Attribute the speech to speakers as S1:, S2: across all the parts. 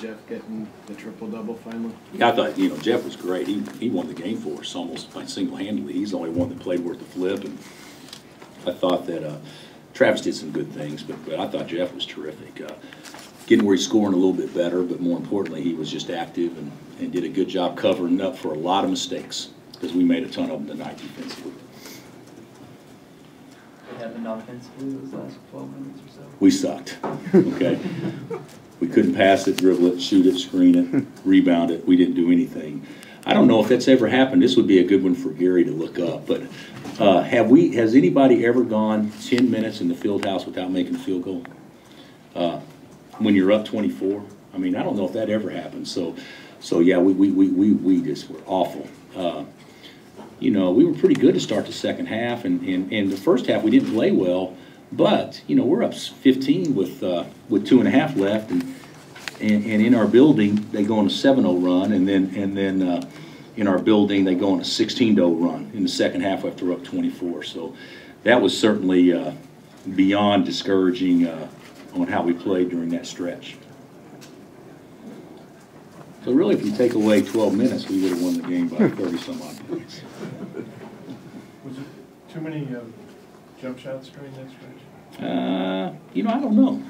S1: Jeff getting the triple-double finally?
S2: Yeah, I thought, you know, Jeff was great. He won the game for us almost by single-handedly. He's the only one that played worth the flip, and I thought that Travis did some good things, but I thought Jeff was terrific. Getting where he's scoring a little bit better, but more importantly, he was just active and did a good job covering up for a lot of mistakes because we made a ton of them tonight defensively.
S3: What happened offensively those last 12 minutes or so?
S2: We sucked, okay? We couldn't pass it, dribble it, shoot it, screen it, rebound it. We didn't do anything. I don't know if that's ever happened. This would be a good one for Gary to look up, but has anybody ever gone 10 minutes in the field house without making a field goal? When you're up 24? I mean, I don't know if that ever happened. So yeah, we just were awful. You know, we were pretty good to start the second half, and the first half we didn't play well, but you know, we're up 15 with 2.5 left, and in our building they go on a 7-0 run, and then in our building they go on a 16-0 run in the second half after we're up 24. So that was certainly beyond discouraging on how we played during that stretch. So really, if you take away 12 minutes, we would have won the game by 30-some-odd points.
S4: Was it too many jump shots during that stretch?
S2: You know, I don't know.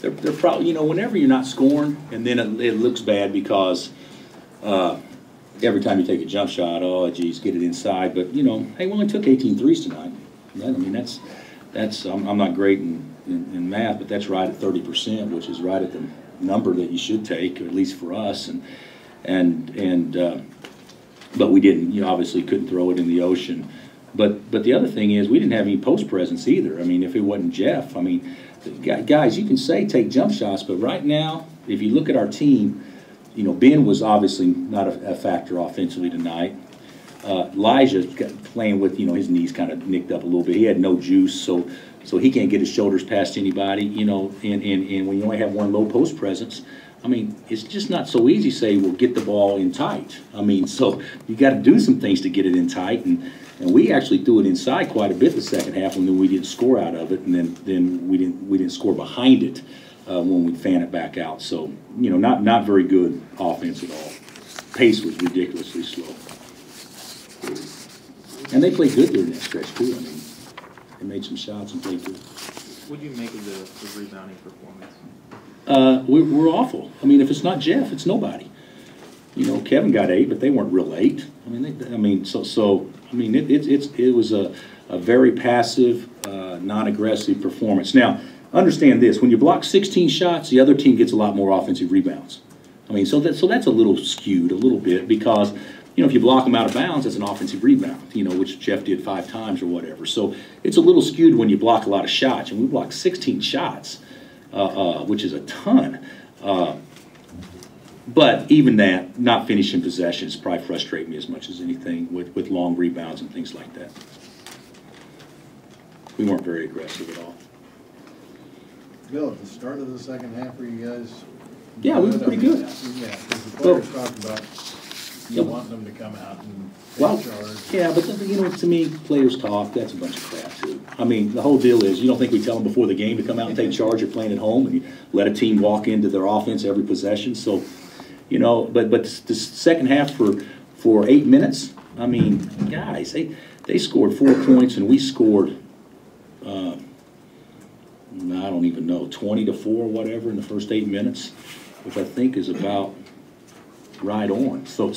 S2: They're probably, you know, whenever you're not scoring, and then it looks bad because every time you take a jump shot, oh, geez, get it inside. But, you know, hey, we only took 18 threes tonight. I mean, that's I'm not great in math, but that's right at 30%, which is right at the number that you should take, or at least for us. But we didn't. You obviously couldn't throw it in the ocean. But the other thing is we didn't have any post presence either. I mean, if it wasn't Jeff, I mean, guys, you can say take jump shots, but right now, if you look at our team, you know, Ben was obviously not a factor offensively tonight. Elijah playing with, you know, his knees kind of nicked up a little bit. He had no juice, so he can't get his shoulders past anybody, you know, and when you only have one low post presence, I mean, it's just not so easy to say, well, get the ball in tight. I mean, so you got to do some things to get it in tight, and we actually threw it inside quite a bit the second half, and then we didn't score out of it, and then we didn't score behind it when we fan it back out. So, you know, not very good offense at all. Pace was ridiculously slow. And they played good during that stretch, too. I mean, they made some shots and played good.
S3: What do you make of the rebounding performance?
S2: We're awful. I mean, if it's not Jeff, it's nobody. You know, Kevin got 8, but they weren't real 8. I mean, it was a very passive, non-aggressive performance. Now, understand this: when you block 16 shots, the other team gets a lot more offensive rebounds. I mean, so that's a little skewed, a little bit, because, you know, if you block them out of bounds, that's an offensive rebound, you know, which Jeff did 5 times or whatever. So it's a little skewed when you block a lot of shots, and we blocked 16 shots, which is a ton. But even that, not finishing possessions probably frustrate me as much as anything with long rebounds and things like that. We weren't very aggressive at all.
S5: Bill, at the start of the second half, were you guys?
S2: Yeah, we were pretty good.
S5: Yeah, because the players talked about wanting them to come out and take charge.
S2: Yeah, but you know, to me, players talk. That's a bunch of crap too. I mean, the whole deal is, you don't think we tell them before the game to come out and take charge? You're playing at home, and you let a team walk into their offense every possession. So, you know, but the second half for 8 minutes, I mean, guys, they scored 4 points, and we scored, I don't even know, 20 to 4 or whatever in the first 8 minutes, which I think is about right on. So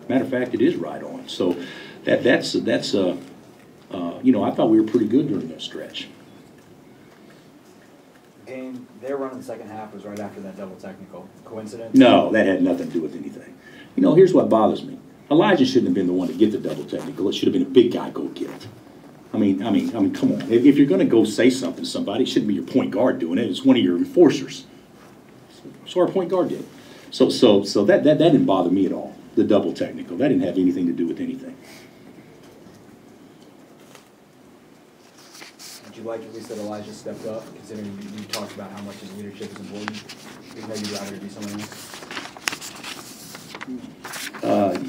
S2: matter of fact, it is right on. So that's you know, I thought we were pretty good during that stretch.
S6: Game, their run in the second half was right after that double technical. Coincidence?
S2: No, that had nothing to do with anything. You know, here's what bothers me. Elijah shouldn't have been the one to get the double technical. It should have been a big guy go get it. I mean, come on. If you're going to go say something to somebody, it shouldn't be your point guard doing it. It's one of your enforcers. So our point guard did. So that didn't bother me at all. The double technical, that didn't have anything to do with anything.
S6: Did you like at least that Elijah stepped up, considering you talked about how much his leadership is important? Even though you'd rather it be someone else?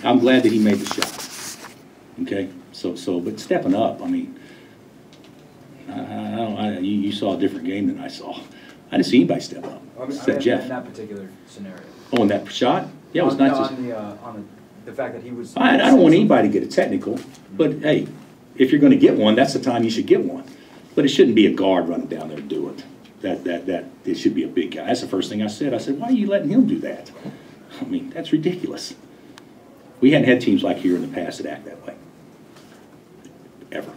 S2: I'm glad that he made the shot. Okay, but stepping up, I mean, you saw a different game than I saw. I didn't see anybody step up,
S6: I mean,
S2: except
S6: in
S2: Jeff.
S6: that particular scenario.
S2: Oh, and that shot? Yeah, it was
S6: On-
S2: nice.
S6: no,
S2: to-
S6: on the fact that he was.
S2: I don't want anybody to get a technical, but hey, if you're gonna get one, that's the time you should get one. But it shouldn't be a guard running down there to do it. It should be a big guy. That's the first thing I said. I said, why are you letting him do that? I mean, that's ridiculous. We hadn't had teams like here in the past that act that way. Ever.